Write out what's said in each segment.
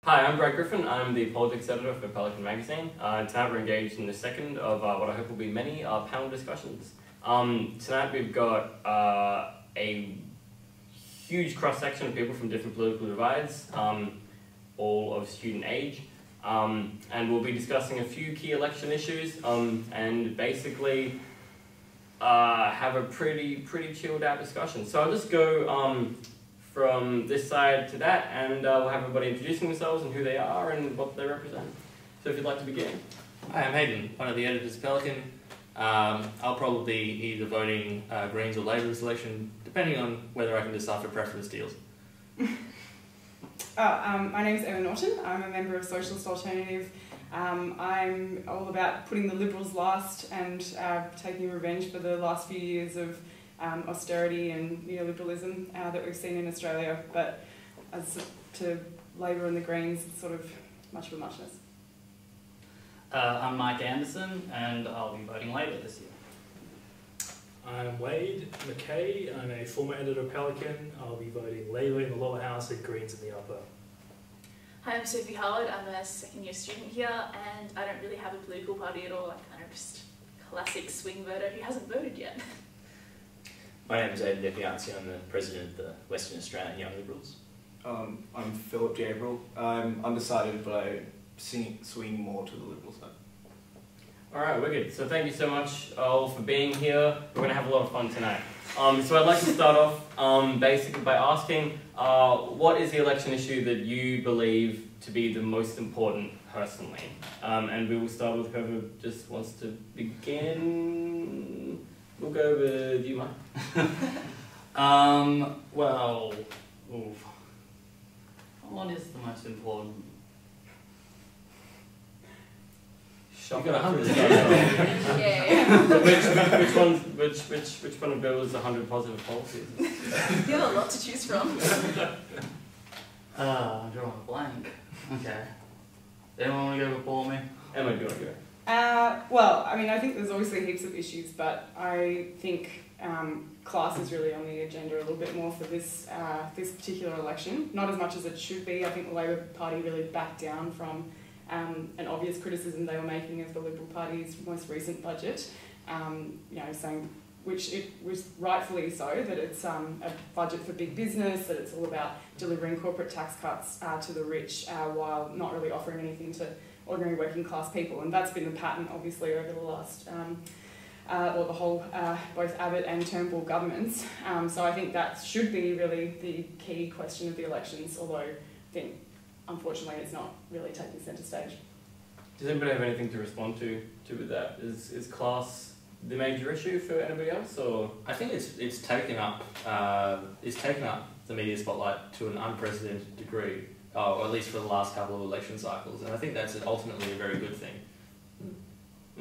Hi, I'm Brad Griffin. I'm the politics editor for Pelican magazine. Tonight we're engaged in the second of what I hope will be many panel discussions. Tonight we've got a huge cross-section of people from different political divides, all of student age, and we'll be discussing a few key election issues and basically have a pretty chilled out discussion. So I'll just go from this side to that, and we'll have everybody introducing themselves and who they are and what they represent. So if you'd like to begin. Hi, I'm Hayden, one of the editors of Pelican. I'll probably be either voting Greens or Labor this election, depending on whether I can decipher preference deals. My name's Emma Norton. I'm a member of Socialist Alternative. I'm all about putting the Liberals last and taking revenge for the last few years of austerity and neoliberalism that we've seen in Australia. But as to Labor and the Greens, it's sort of much of a muchness. I'm Mike Anderson, and I'll be voting Labor this year. I'm Wade McKay. I'm a former editor of Pelican. I'll be voting Labor in the lower house and Greens in the upper. Hi, I'm Sophie Howard. I'm a second-year student here, and I don't really have a political party at all. I'm kind of just a classic swing voter who hasn't voted yet. My name is Aidan Defianzi. I'm the president of the Western Australian Young Liberals. I'm Philip Gabriel. I'm undecided, but I swing more to the Liberal side. Alright, wicked. So thank you so much all for being here. We're going to have a lot of fun tonight. So I'd like to start off basically by asking, what is the election issue that you believe to be the most important personally? And we will start with whoever just wants to begin. We'll go with you, Mike. Well, what is the most important? You've got 100. Yeah. So which one of those 100 positive policies? You have a lot to choose from. I'm drawing a blank. Okay. Anyone want to go before me? Emma, do you want to go? Well, I mean, I think there's obviously heaps of issues, but I think class is really on the agenda a little bit more for this this particular election. Not as much as it should be. I think the Labor Party really backed down from an obvious criticism they were making of the Liberal Party's most recent budget, saying, which it was rightfully so, that it's a budget for big business, that it's all about delivering corporate tax cuts to the rich while not really offering anything to ordinary working class people. And that's been the pattern, obviously, over the last, the whole, both Abbott and Turnbull governments. So I think that should be really the key question of the elections, although I think, unfortunately, it's not really taking centre stage. Does anybody have anything to respond to with that? Is class the major issue for anybody else, or? I think it's taken up the media spotlight to an unprecedented degree, or at least for the last couple of election cycles, and I think that's ultimately a very good thing.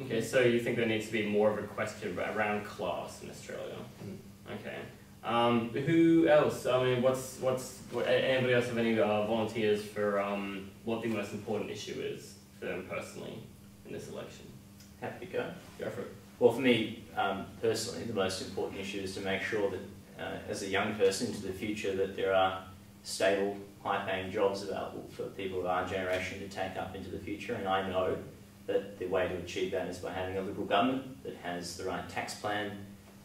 Okay, so you think there needs to be more of a question around class in Australia? Okay. Who else? I mean, anybody else have any volunteers for what the most important issue is for them personally in this election? Happy to go. Go for it. Well, for me, personally, the most important issue is to make sure that, as a young person into the future, that there are stable, high-paying jobs available for people of our generation to take up into the future. And I know that the way to achieve that is by having a Liberal government that has the right tax plan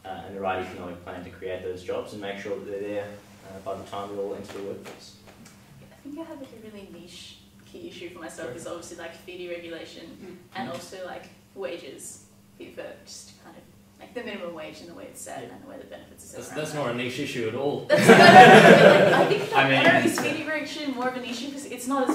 and the right economic plan to create those jobs and make sure that they're there by the time we all enter the workforce. I think I have like a really niche key issue for myself is obviously like fee deregulation and also like wages for just kind of like the minimum wage and the way it's set and the way the benefits are set. That's not a niche issue at all. I think that is fee deregulation more of an issue because it's not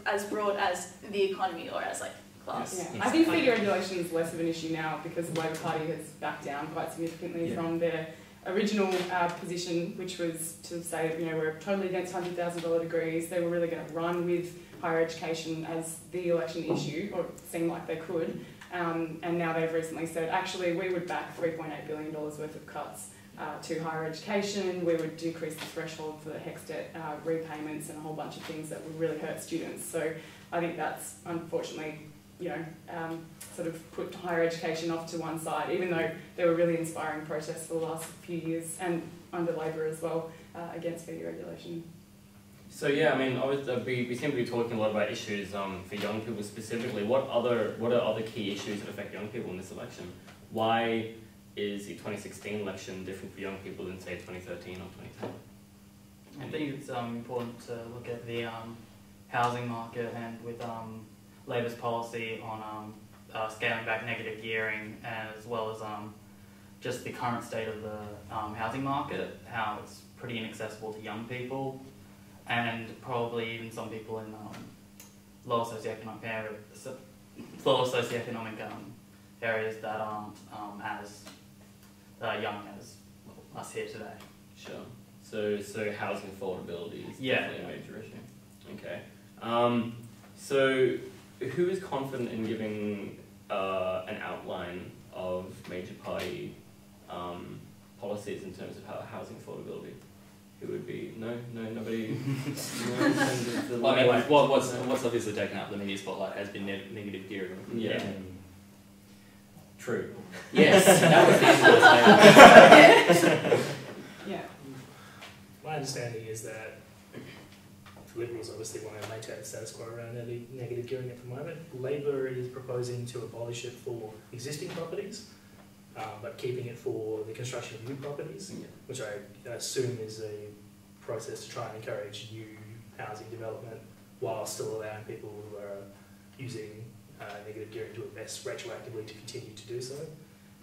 as broad as the economy or as like class. Yeah. I think fee deregulation is less of an issue now because the Labor Party has backed down quite significantly from their original position, which was to say, we're totally against $100,000 degrees. They were really going to run with higher education as the election issue, or it seemed like they could. And now they've recently said, actually, we would back $3.8 billion worth of cuts to higher education. We would decrease the threshold for the HECS debt repayments and a whole bunch of things that would really hurt students. So I think that's unfortunately, sort of put higher education off to one side, even though there were really inspiring protests for the last few years and under Labor as well against fee deregulation. So yeah, I mean, obviously, we seem to be talking a lot about issues for young people specifically. What are other key issues that affect young people in this election? Why is the 2016 election different for young people than say 2013 or 2010? I think it's important to look at the housing market, and with Labor's policy on scaling back negative gearing, as well as just the current state of the housing market, how it's pretty inaccessible to young people, and probably even some people in lower socioeconomic areas that aren't as young as us here today. Sure. So housing affordability is definitely a major issue. Okay. So who is confident in giving an outline of major party policies in terms of housing affordability? Who would be nobody? No, I mean, what's obviously taken up the media spotlight has been negative gearing. Yeah. True. Yes, that was the important statement. Yeah. My understanding is that the Liberals obviously want to maintain the status quo around negative gearing at the moment. Labor is proposing to abolish it for existing properties, but keeping it for the construction of new properties, which I assume is a process to try and encourage new housing development while still allowing people who are using negative gearing to invest retroactively to continue to do so.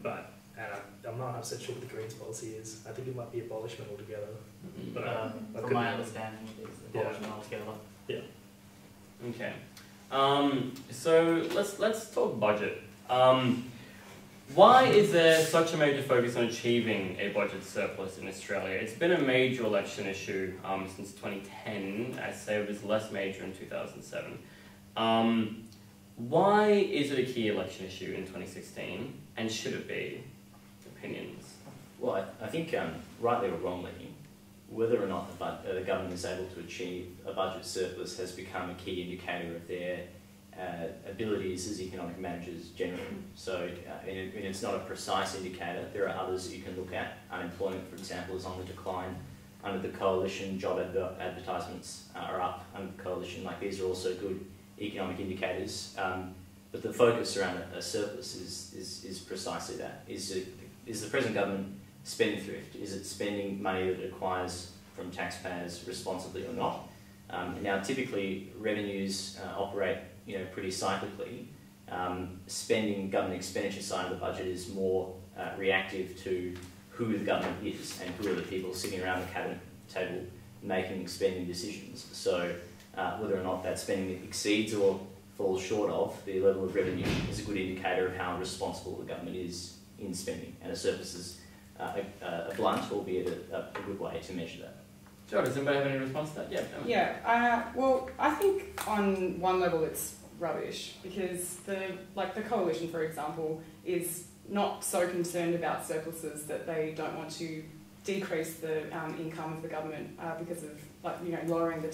But I'm not 100% sure what the Greens policy is. I think it might be abolishment altogether. But from my understanding, it is abolishment altogether. Yeah. Okay. So let's talk budget. Why is there such a major focus on achieving a budget surplus in Australia? It's been a major election issue since 2010. I'd say it was less major in 2007. Why is it a key election issue in 2016, and should it be? Opinions? Well, I think, rightly or wrongly, whether or not the government is able to achieve a budget surplus has become a key indicator of their abilities as economic managers generally. So it's not a precise indicator. There are others that you can look at. Unemployment, for example, is on the decline. Under the coalition, job advertisements are up under the coalition. Like, these are also good economic indicators. But the focus around a surplus is precisely that. Is the present government spendthrift? Is it spending money that it acquires from taxpayers responsibly or not? Now, typically, revenues operate pretty cyclically. Government expenditure side of the budget is more reactive to who the government is and who are the people sitting around the cabinet table making spending decisions. So whether or not that spending exceeds or falls short of the level of revenue is a good indicator of how responsible the government is in spending. And a surplus is a blunt, albeit a good way to measure that. Sure, does anybody have any response to that? Yeah, well, I think on one level it's rubbish, because the coalition, for example, is not so concerned about surpluses that they don't want to decrease the income of the government because of lowering the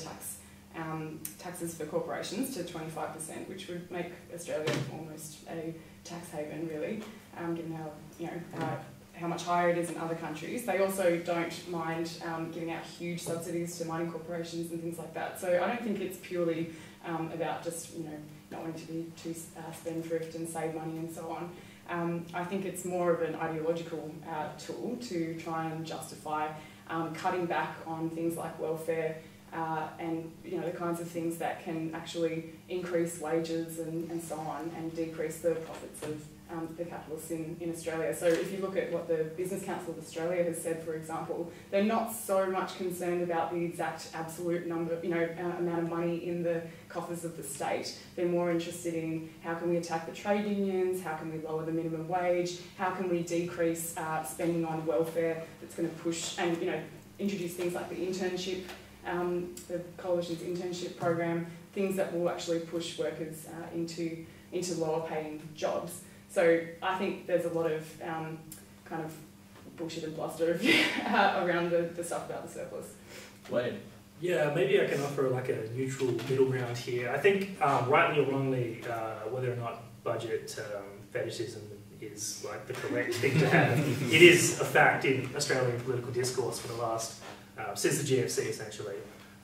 taxes for corporations to 25%, which would make Australia almost a tax haven, really, given how much higher it is in other countries. They also don't mind giving out huge subsidies to mining corporations and things like that. So I don't think it's purely about just not wanting to be too spendthrift and save money and so on. I think it's more of an ideological tool to try and justify cutting back on things like welfare and the kinds of things that can actually increase wages and so on, and decrease the profits of the capitalists in Australia. So if you look at what the Business Council of Australia has said, for example, they're not so much concerned about the exact absolute number, amount of money in the coffers of the state. They're more interested in how can we attack the trade unions, how can we lower the minimum wage, how can we decrease spending on welfare that's going to push and introduce things like the internship, the coalition's internship program, things that will actually push workers into lower paying jobs. So I think there's a lot of kind of bullshit and bluster around the stuff about the surplus. Wade? Yeah, maybe I can offer a neutral middle ground here. I think, rightly or wrongly, whether or not budget fetishism is the correct thing to have, it is a fact in Australian political discourse for the last, since the GFC essentially.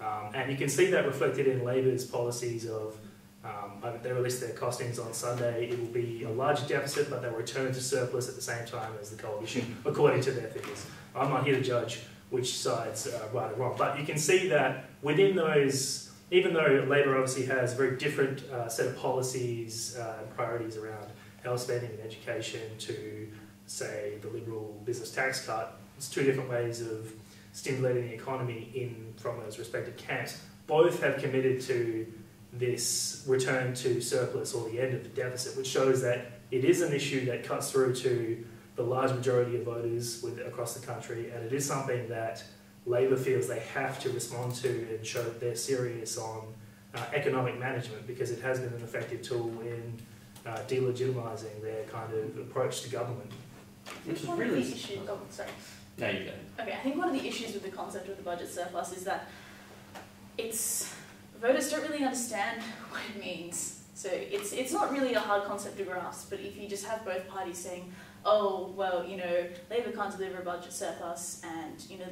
And you can see that reflected in Labor's policies of, they released their costings on Sunday, it will be a larger deficit, but they'll return to surplus at the same time as the coalition, according to their figures. I'm not here to judge which side's right or wrong, but you can see that within those, even though Labor obviously has a very different set of policies and priorities around health spending and education to, say, the Liberal business tax cut, it's two different ways of stimulating the economy from those respective camps. Both have committed to this return to surplus or the end of the deficit, which shows that it is an issue that cuts through to the large majority of voters across the country, and it is something that Labor feels they have to respond to and show that they're serious on economic management, because it has been an effective tool in delegitimising their kind of approach to government. Which is really the issue. Oh, sorry. No, you go. Okay, I think one of the issues with the concept of the budget surplus is that voters don't really understand what it means. So it's not really a hard concept to grasp, but if you just have both parties saying, oh, well, you know, Labor can't deliver a budget surplus, and, you know,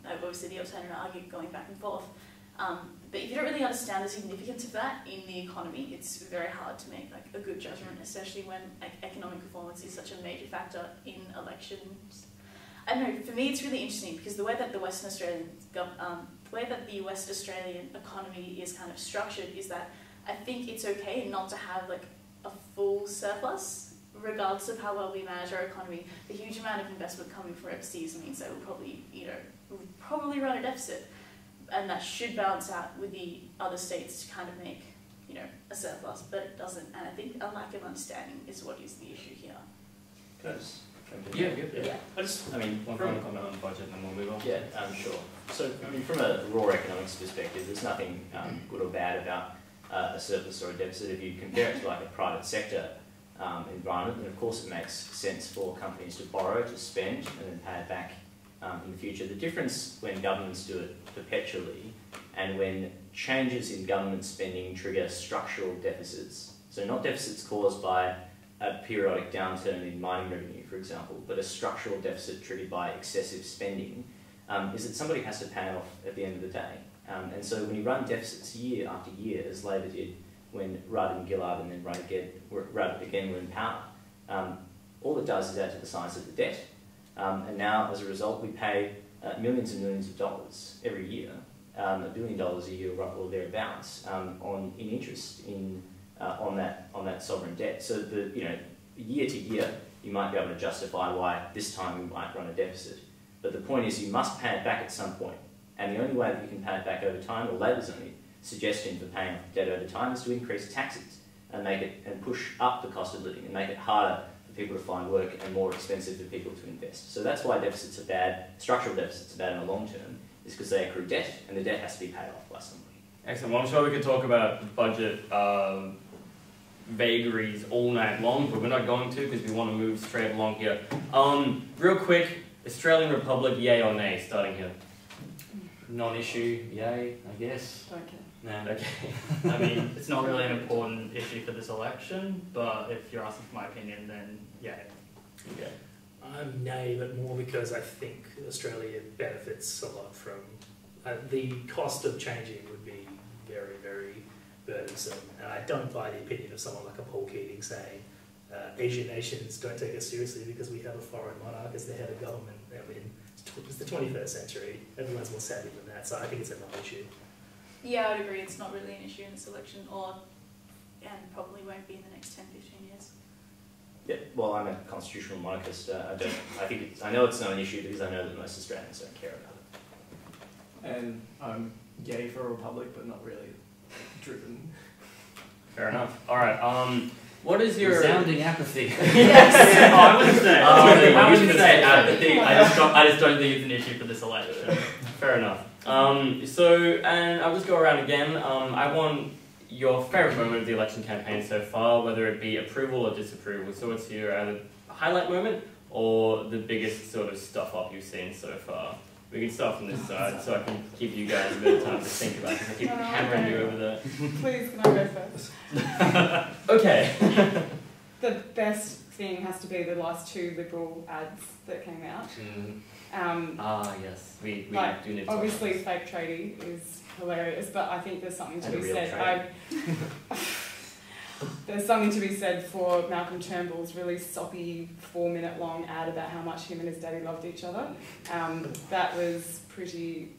obviously the alternative argument going back and forth. But if you don't really understand the significance of that in the economy, it's very hard to make like a good judgment, especially when economic performance is such a major factor in elections. I don't know, for me it's really interesting because the way that the West Australian economy is kind of structured is that I think it's okay not to have like a full surplus, regardless of how well we manage our economy. The huge amount of investment coming from overseas means that we'll probably run a deficit, and that should balance out with the other states to kind of make, you know, a surplus, but it doesn't. And I think a lack of understanding is what is the issue here. Can I just jump in? Yeah. One final comment on the budget and then we'll move on. Yeah, sure. So, I mean, from a raw economics perspective, there's nothing good or bad about a surplus or a deficit. If you compare it to like a private sector environment, then of course it makes sense for companies to borrow, to spend, and then pay it back in the future. The difference when governments do it perpetually and when changes in government spending trigger structural deficits, so not deficits caused by a periodic downturn in mining revenue, for example, but a structural deficit triggered by excessive spending, is that somebody has to pay off at the end of the day. And so when you run deficits year after year, as Labor did when Rudd and Gillard and then Rudd again were in power, all it does is add to the size of the debt. And now, as a result, we pay millions and millions of dollars every year, $1 billion a year or thereabouts, in interest on that sovereign debt. So year to year, you might be able to justify why this time we might run a deficit. But the point is, you must pay it back at some point. And the only way that you can pay it back over time, or Labor's only suggestion for paying off debt over time, is to increase taxes and push up the cost of living and make it harder for people to find work and more expensive for people to invest. So that's why deficits are bad, structural deficits are bad in the long term, is because they accrue debt, and the debt has to be paid off by somebody. Excellent. Well, I'm sure we could talk about budget vagaries all night long, but we're not going to because we want to move straight along here. Real quick, Australian Republic, yay or nay, starting here. Non-issue, yay, I guess. Don't care. No, okay. I mean, it's not really an important issue for this election, but if you're asking for my opinion, then yeah. Okay. I'm nay, but more because I think Australia benefits a lot from the cost of changing would be very, very burdensome. And I don't buy the opinion of someone like a Paul Keating saying Asian nations don't take us seriously because we have a foreign monarch as the head of government. I mean, it's the 21st century. Everyone's more savvy than that, so I think it's a non-issue. Yeah, I would agree. It's not really an issue in this election, and probably won't be in the next 10, 15 years. Yeah, well, I'm a constitutional monarchist. I know it's not an issue because I know that most Australians don't care about it. And I'm yay for a republic, but not really driven. Fair enough. All right. What is your resounding apathy? Yes. I wouldn't say. I wouldn't say apathy. I just don't think it's an issue for this election. Fair enough. And I'll just go around again. I want your favourite moment of the election campaign so far, whether it be approval or disapproval. So what's your either highlight moment or the biggest sort of stuff up you've seen so far? We can start from this side so I can give you guys a bit of time to think about it because I keep hammering you over there. Please, can I go first? Okay. The best thing has to be the last 2 Liberal ads that came out. Yes, we like, do need to obviously fake tradie is hilarious, but I think there's something to And a be real said. There's something to be said for Malcolm Turnbull's really soppy 4-minute long ad about how much him and his daddy loved each other. That was pretty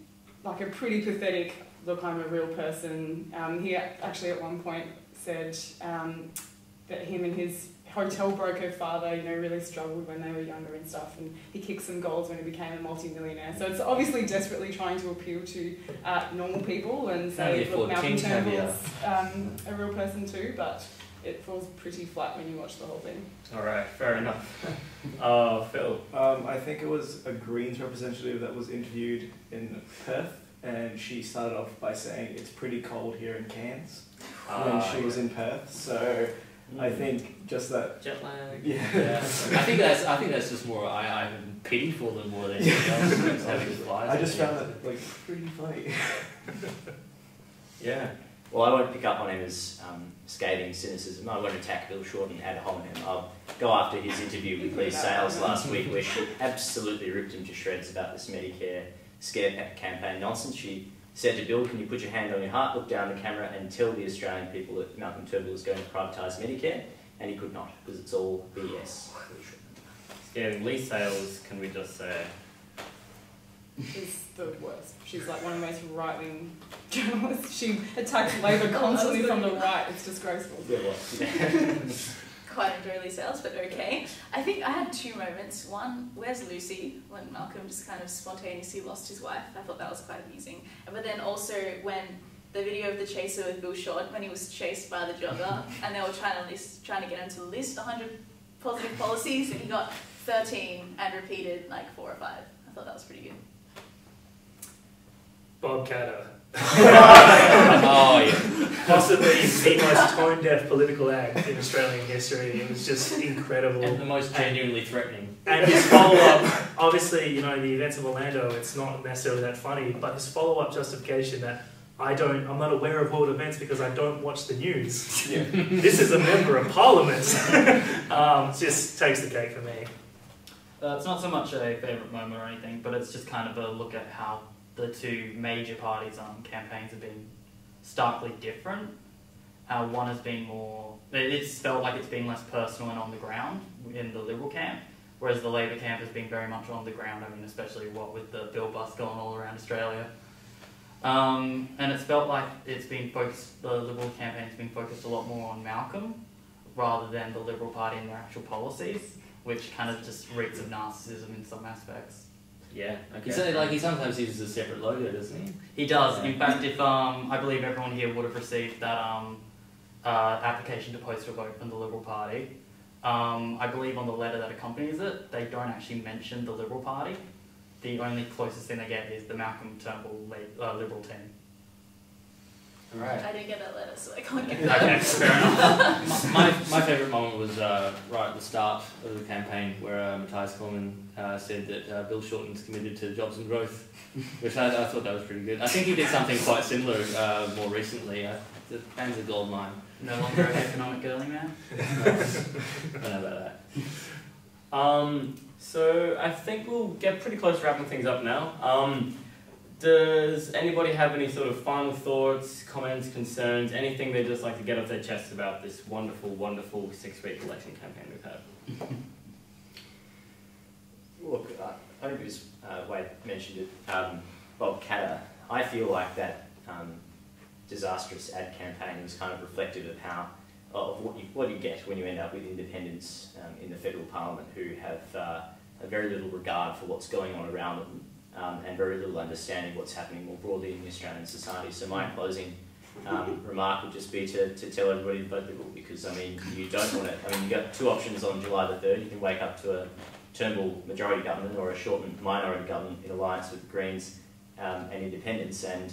pathetic. Look, I'm a real person. He actually at one point said that him and his hotel broker father, really struggled when they were younger and stuff, and he kicked some goals when he became a multi-millionaire. So it's obviously desperately trying to appeal to normal people and say, look, Malcolm Turnbull's a real person too, but it falls pretty flat when you watch the whole thing. Alright, fair enough. Phil? I think it was a Greens representative that was interviewed in Perth, and she started off by saying it's pretty cold here in Cairns when she was in Perth. So I think just that jet lag. Yeah. I think that's just more. I have pity for them more than anything else. Having flies. I just found that pretty funny. Yeah. Well, I won't pick up on him as scathing cynicism. I won't attack Bill Shorten ad hominem. I'll go after his interview with Lee Sales last week, where she absolutely ripped him to shreds about this Medicare scare campaign nonsense. She said to Bill, can you put your hand on your heart, look down the camera and tell the Australian people that Malcolm Turnbull is going to privatise Medicare? And he could not, because it's all BS. Yeah, Lee Sales, can we just say? She's the worst. She's like one of the most right-wing journalists. She attacks Labor constantly from the right. It's disgraceful. Quite enjoy Lee Sales, but okay. I think I had 2 moments. One, where's Lucy? When Malcolm just kind of spontaneously lost his wife. I thought that was quite amusing. But then also when the video of the chaser with Bill Short, when he was chased by the jogger, and they were trying to get him to list 100 positive policies, and he got 13 and repeated like 4 or 5. I thought that was pretty good. Bob Catter. Oh yeah. Possibly the most tone-deaf political act in Australian history. It was just incredible. And the most genuinely threatening. And his follow-up, obviously, the events of Orlando, it's not necessarily that funny, but his follow-up justification that I'm not aware of world events because I don't watch the news. Yeah. This is a member of parliament. Just takes the cake for me. It's not so much a favourite moment or anything, but it's just kind of a look at how the 2 major parties' campaigns have been starkly different. One has been more... It's felt like it's been less personal and on the ground in the Liberal camp, whereas the Labor camp has been very much on the ground, especially with the bill bust going all around Australia. And it's felt like it's been focused... The Liberal campaign's been focused a lot more on Malcolm rather than the Liberal Party and their actual policies, which kind of just reeks of narcissism in some aspects. Yeah, okay. He sometimes uses a separate logo, doesn't he? He does. In fact, if I believe everyone here would have received that application to post a vote from the Liberal Party, I believe on the letter that accompanies it, they don't actually mention the Liberal Party. The only closest thing they get is the Malcolm Turnbull Liberal team. Right. I didn't get that letter, so I can't get Okay, that. fair enough. My favourite moment was right at the start of the campaign where Matthias Cormann said that Bill Shorten's committed to jobs and growth, which I thought that was pretty good. I think he did something quite similar more recently. The Fans of Gold Mine. No longer an economic girly man? I don't know about that. So I think we'll get pretty close to wrapping things up now. Does anybody have any sort of final thoughts, comments, concerns, anything they'd just like to get off their chests about this wonderful, wonderful 6-week election campaign we've had? Look, I think it was Wade mentioned it, Bob Catter. I feel like that disastrous ad campaign was kind of reflective of what you get when you end up with independents in the federal parliament who have a very little regard for what's going on around them. And very little understanding what's happening more broadly in the Australian society. So my closing remark would just be to tell everybody to vote Liberal, because you don't want to. You've got 2 options on July the 3rd. You can wake up to a Turnbull majority government or a Shorten minority government in alliance with Greens and Independents, and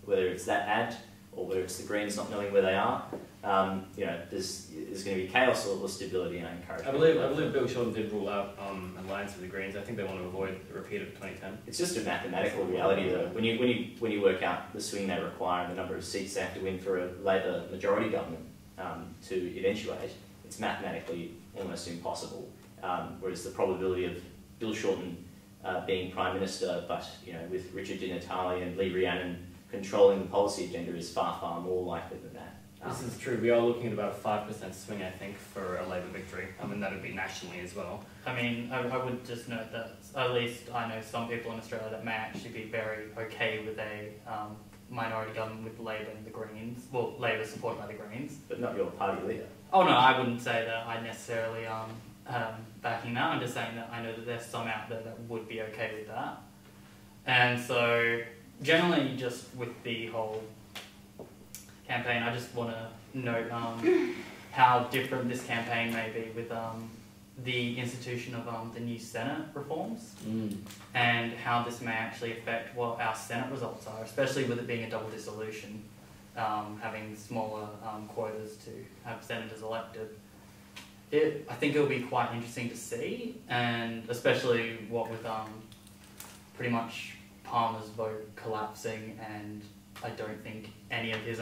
whether it's that ad or whether it's the Greens not knowing where they are, there's going to be chaos or stability, and I encourage. I believe Bill Shorten did rule out alliance with the Greens. I think they want to avoid a repeat of 2010. It's just a mathematical reality, though. When you work out the swing they require and the number of seats they have to win for a Labor majority government to eventuate, it's mathematically almost impossible. Whereas the probability of Bill Shorten being Prime Minister, but with Richard Di Natale and Lee Rhiannon controlling the policy agenda is far, far more likely than that. This is true. We are looking at about a 5% swing, I think, for a Labour victory. I mean, that would be nationally as well. I mean, I would just note that at least I know some people in Australia that may actually be very okay with a minority government with Labour and the Greens. Well, Labour supported by the Greens. But not your party leader. Oh no, I wouldn't say that I necessarily backing that. I'm just saying that I know that there's some out there that would be okay with that. And so, generally, just with the whole campaign, I just want to note how different this campaign may be with the institution of the new Senate reforms and how this may actually affect what our Senate results are, especially with it being a double dissolution, having smaller quotas to have senators elected. I think it'll be quite interesting to see, and especially what with pretty much Palmer's vote collapsing, and I don't think any of his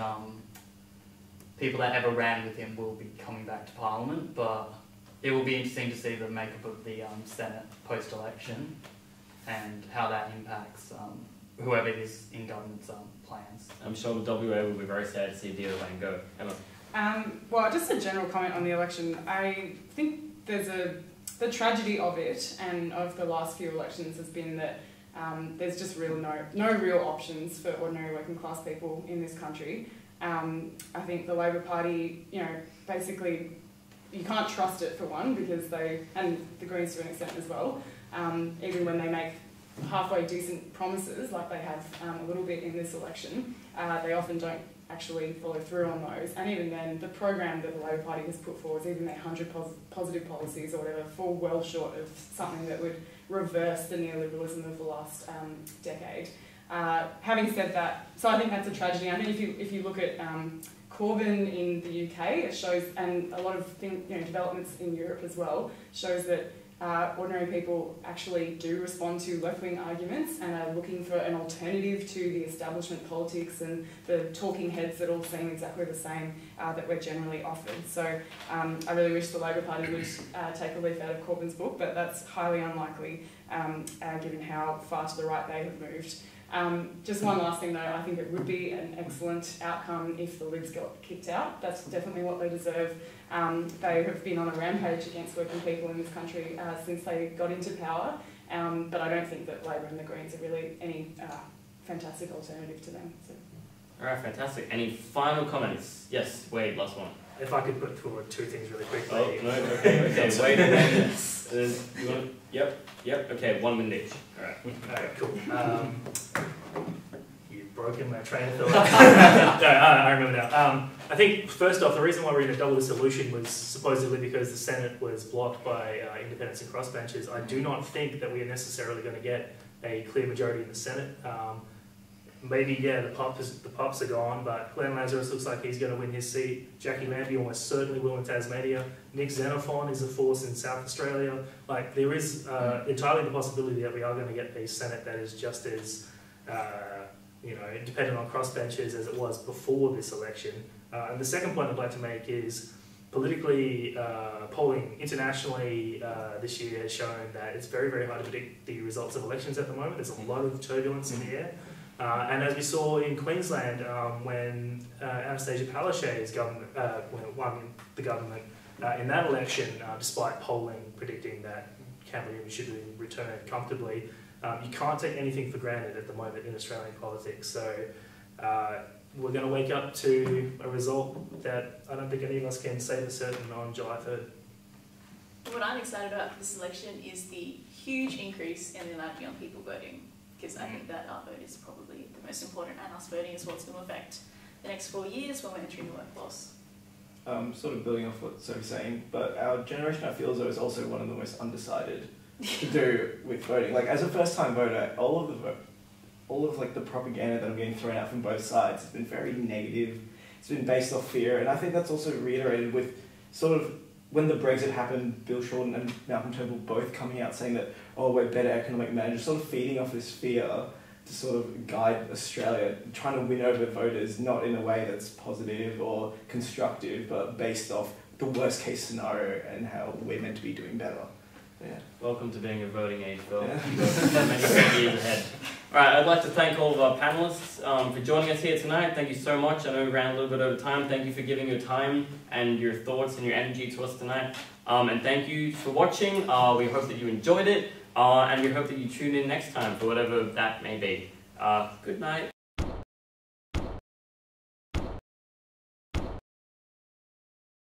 people that ever ran with him will be coming back to Parliament, but it will be interesting to see the makeup of the Senate post-election and how that impacts whoever is in government's plans. I'm sure the WA will be very sad to see Dio Lane go. Emma? Well, just a general comment on the election. I think the tragedy of it and of the last few elections has been that there's just no real options for ordinary working class people in this country. I think the Labor Party, basically you can't trust it for one because and the Greens to an extent as well, even when they make halfway decent promises like they have a little bit in this election, they often don't actually follow through on those. And even then, the program that the Labor Party has put forward, even their 100 positive policies or whatever, fall well short of something that would reverse the neoliberalism of the last decade. Having said that, so I think that's a tragedy. I think if you look at Corbyn in the UK, it shows, and a lot of developments in Europe as well, shows that ordinary people actually do respond to left-wing arguments and are looking for an alternative to the establishment politics and the talking heads that all seem exactly the same that we're generally offered. So I really wish the Labor Party would take a leaf out of Corbyn's book, but that's highly unlikely given how far to the right they have moved. Just one last thing though, I think it would be an excellent outcome if the Libs got kicked out. That's definitely what they deserve. They have been on a rampage against working people in this country since they got into power, but I don't think that Labor and the Greens are really any fantastic alternative to them. So. Alright, fantastic. Any final comments? Yes, Wade, last one. If I could put forward two things really quickly. Oh, no, okay, Wade and then you want to, yep, okay, 1 minute each. Alright, cool. You've broken my train of thought. No, I remember now. I think, first off, the reason why we're in a double dissolution was supposedly because the Senate was blocked by independents and crossbenchers. I do not think that we are necessarily going to get a clear majority in the Senate. Maybe, yeah, the Pops are gone, but Glenn Lazarus looks like he's going to win his seat. Jackie Lambie almost certainly will in Tasmania. Nick Xenophon is a force in South Australia. Like, there is entirely the possibility that we are going to get a Senate that is just as, dependent on crossbenchers as it was before this election. And the second point I'd like to make is politically, polling internationally this year has shown that it's very, very hard to predict the results of elections at the moment. There's a lot of turbulence in the air. And as we saw in Queensland, when Anastasia Palaszczuk's government won the government in that election, despite polling predicting that Cameron should be returned comfortably, you can't take anything for granted at the moment in Australian politics. So we're going to wake up to a result that I don't think any of us can say for certain on July 3rd. What I'm excited about for this election is the huge increase in the amount of young people voting, because I think that our vote is probably the most important, and us voting is what's going to affect the next 4 years when we're entering the workforce. Sort of building off what Sophie's saying, but our generation, I feel as though, is also one of the most undecided to do with voting. Like, as a first-time voter, all of like the propaganda that I'm getting thrown out from both sides has been very negative. It's been based off fear, and I think that's also reiterated with sort of when the Brexit happened, Bill Shorten and Malcolm Turnbull both coming out saying that, oh, we're better economic managers, sort of feeding off this fear to sort of guide Australia, trying to win over voters, not in a way that's positive or constructive, but based off the worst case scenario and how we're meant to be doing better. Yeah. Welcome to being a voting age, Phil. Yeah. Many years ahead. Alright, I'd like to thank all of our panelists for joining us here tonight. Thank you so much. I know we ran a little bit over time. Thank you for giving your time and your thoughts and your energy to us tonight. And thank you for watching. We hope that you enjoyed it. And we hope that you tune in next time for whatever that may be. Good night.